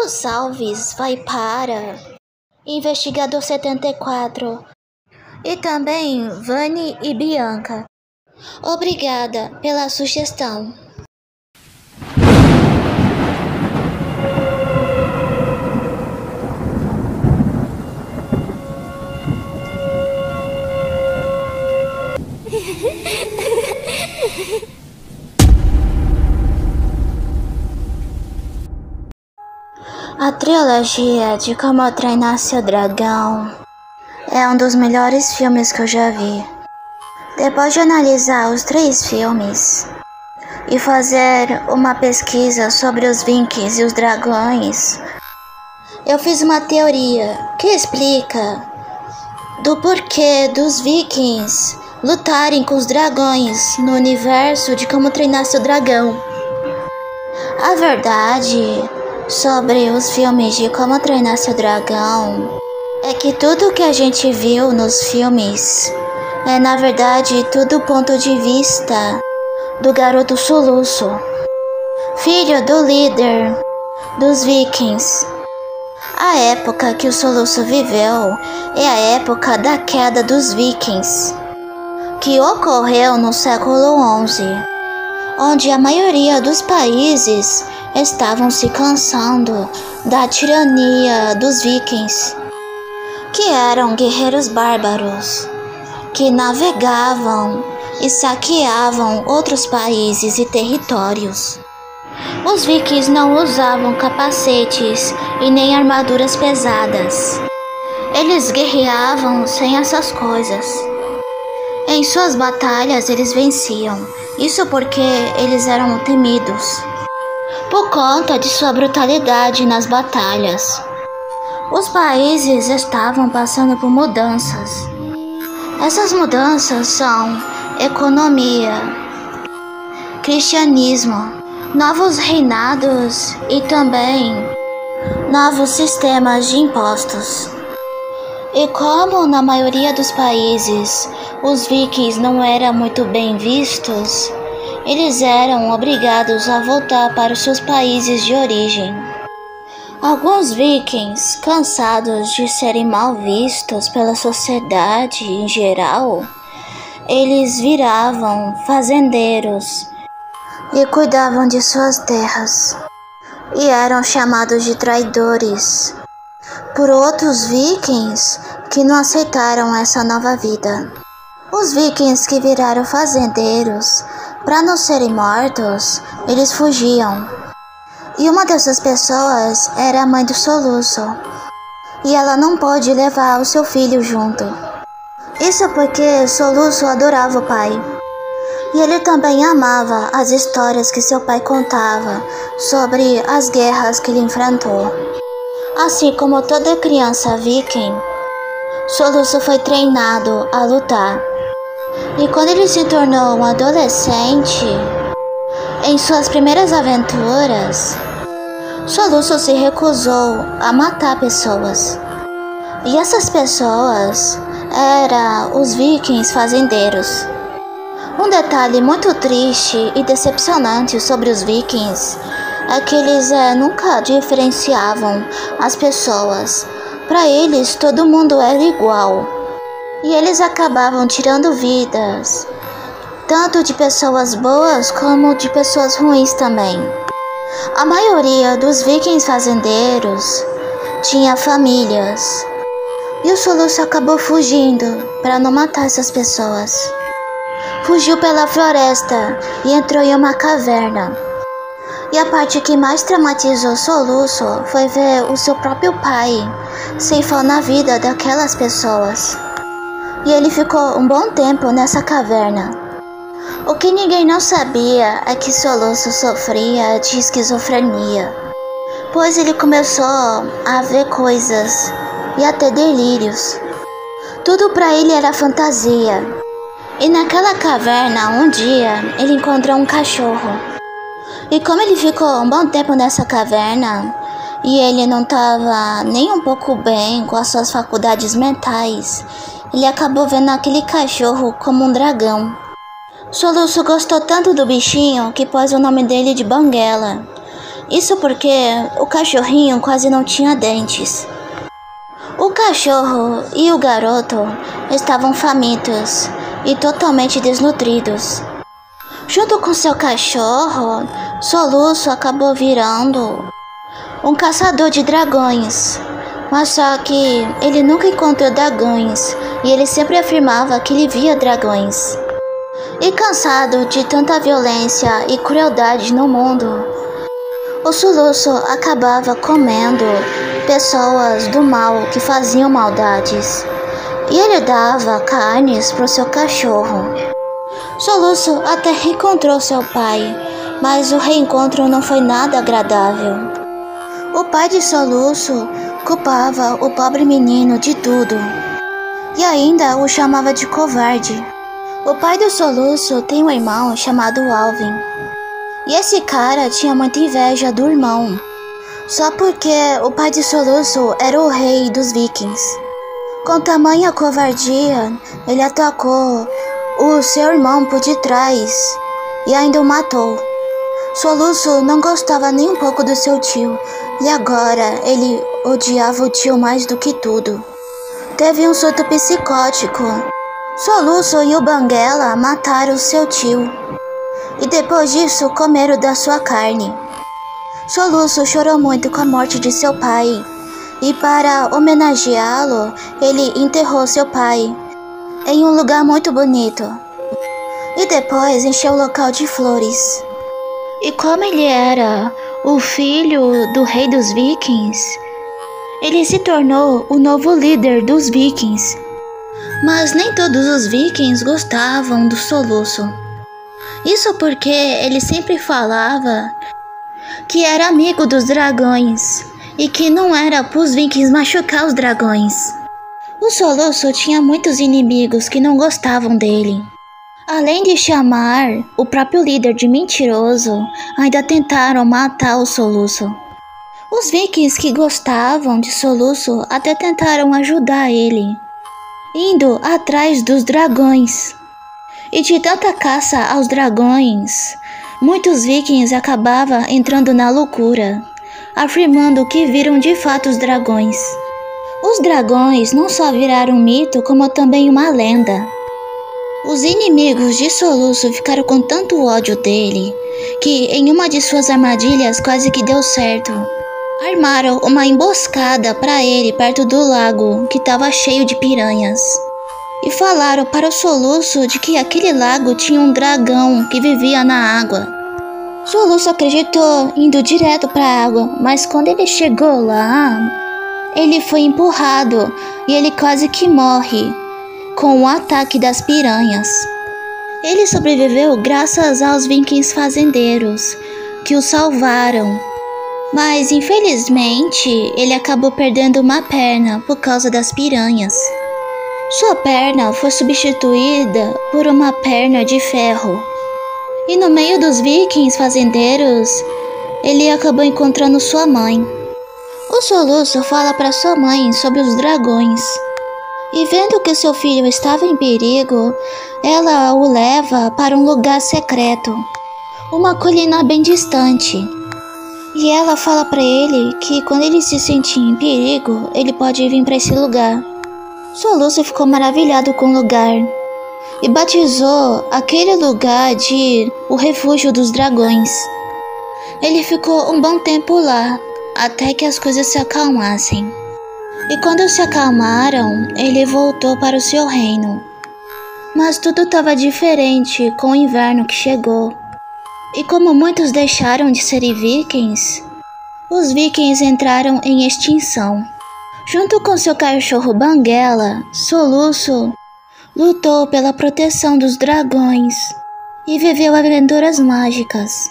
O salves vai para Investigador 74 e também Vani e Bianca. Obrigada pela sugestão. A trilogia de Como Treinar Seu Dragão é um dos melhores filmes que eu já vi. Depois de analisar os 3 filmes e fazer uma pesquisa sobre os Vikings e os dragões, eu fiz uma teoria que explica do porquê dos Vikings lutarem com os dragões no universo de Como Treinar Seu Dragão. A verdade sobre os filmes de Como Treinar Seu Dragão é que tudo que a gente viu nos filmes é na verdade tudo ponto de vista do garoto Soluço, filho do líder dos Vikings. A época que o Soluço viveu é a época da queda dos Vikings, que ocorreu no século XI, onde a maioria dos países estavam se cansando da tirania dos Vikings, que eram guerreiros bárbaros, que navegavam e saqueavam outros países e territórios. Os Vikings não usavam capacetes e nem armaduras pesadas. Eles guerreavam sem essas coisas. Em suas batalhas eles venciam, isso porque eles eram temidos por conta de sua brutalidade nas batalhas. Os países estavam passando por mudanças. Essas mudanças são economia, cristianismo, novos reinados e também novos sistemas de impostos. E como na maioria dos países os vikings não eram muito bem vistos, eles eram obrigados a voltar para os seus países de origem. Alguns vikings, cansados de serem mal vistos pela sociedade em geral, eles viravam fazendeiros e cuidavam de suas terras, e eram chamados de traidores por outros vikings que não aceitaram essa nova vida. Os vikings que viraram fazendeiros, para não serem mortos, eles fugiam. E uma dessas pessoas era a mãe do Soluço, e ela não pôde levar o seu filho junto. Isso porque Soluço adorava o pai, e ele também amava as histórias que seu pai contava sobre as guerras que ele enfrentou. Assim como toda criança viking, Soluço foi treinado a lutar. E quando ele se tornou um adolescente, em suas primeiras aventuras, Soluço se recusou a matar pessoas. E essas pessoas eram os vikings fazendeiros. Um detalhe muito triste e decepcionante sobre os vikings é que eles nunca diferenciavam as pessoas. Para eles, todo mundo era igual. E eles acabavam tirando vidas, tanto de pessoas boas como de pessoas ruins também. A maioria dos vikings fazendeiros tinha famílias, e o Soluço acabou fugindo para não matar essas pessoas. Fugiu pela floresta e entrou em uma caverna. E a parte que mais traumatizou Soluço foi ver o seu próprio pai ceifando a vida daquelas pessoas. E ele ficou um bom tempo nessa caverna. O que ninguém não sabia é que Soluço sofria de esquizofrenia, pois ele começou a ver coisas e a ter delírios. Tudo para ele era fantasia. E naquela caverna, um dia, ele encontrou um cachorro. E como ele ficou um bom tempo nessa caverna, e ele não estava nem um pouco bem com as suas faculdades mentais, ele acabou vendo aquele cachorro como um dragão. Soluço gostou tanto do bichinho que pôs o nome dele de Banguela. Isso porque o cachorrinho quase não tinha dentes. O cachorro e o garoto estavam famintos e totalmente desnutridos. Junto com seu cachorro, Soluço acabou virando um caçador de dragões. Mas só que ele nunca encontrou dragões e ele sempre afirmava que ele via dragões. E cansado de tanta violência e crueldade no mundo, o Soluço acabava comendo pessoas do mal que faziam maldades. E ele dava carnes para o seu cachorro. Soluço até reencontrou seu pai, mas o reencontro não foi nada agradável. O pai de Soluço culpava o pobre menino de tudo e ainda o chamava de covarde. O pai do Soluço tem um irmão chamado Alvin, e esse cara tinha muita inveja do irmão, só porque o pai de Soluço era o rei dos vikings. Com tamanha covardia, ele atacou o seu irmão por detrás e ainda o matou. Soluço não gostava nem um pouco do seu tio, e agora ele odiava o tio mais do que tudo. Teve um surto psicótico. Soluço e o Banguela mataram seu tio, e depois disso comeram da sua carne. Soluço chorou muito com a morte de seu pai, e para homenageá-lo, ele enterrou seu pai em um lugar muito bonito, e depois encheu o local de flores. E como ele era o filho do rei dos vikings, ele se tornou o novo líder dos vikings. Mas nem todos os vikings gostavam do Soluço. Isso porque ele sempre falava que era amigo dos dragões e que não era para os vikings machucar os dragões. O Soluço tinha muitos inimigos que não gostavam dele. Além de chamar o próprio líder de mentiroso, ainda tentaram matar o Soluço. Os vikings que gostavam de Soluço até tentaram ajudar ele, indo atrás dos dragões. E de tanta caça aos dragões, muitos vikings acabavam entrando na loucura, afirmando que viram de fato os dragões. Os dragões não só viraram um mito, como também uma lenda. Os inimigos de Soluço ficaram com tanto ódio dele, que em uma de suas armadilhas quase que deu certo. Armaram uma emboscada para ele perto do lago, que estava cheio de piranhas. E falaram para o Soluço de que aquele lago tinha um dragão que vivia na água. Soluço acreditou, indo direto para a água, mas quando ele chegou lá, ele foi empurrado e ele quase que morre com o ataque das piranhas. Ele sobreviveu graças aos vikings fazendeiros, que o salvaram. Mas infelizmente, ele acabou perdendo uma perna por causa das piranhas. Sua perna foi substituída por uma perna de ferro. E no meio dos vikings fazendeiros, ele acabou encontrando sua mãe. O Soluço fala para sua mãe sobre os dragões. E vendo que seu filho estava em perigo, ela o leva para um lugar secreto, uma colina bem distante. E ela fala para ele que quando ele se sentir em perigo, ele pode vir para esse lugar. Soluço ficou maravilhado com o lugar e batizou aquele lugar de o Refúgio dos Dragões. Ele ficou um bom tempo lá, até que as coisas se acalmassem. E quando se acalmaram, ele voltou para o seu reino. Mas tudo estava diferente com o inverno que chegou. E como muitos deixaram de serem vikings, os vikings entraram em extinção. Junto com seu cachorro Banguela, Soluço lutou pela proteção dos dragões e viveu aventuras mágicas.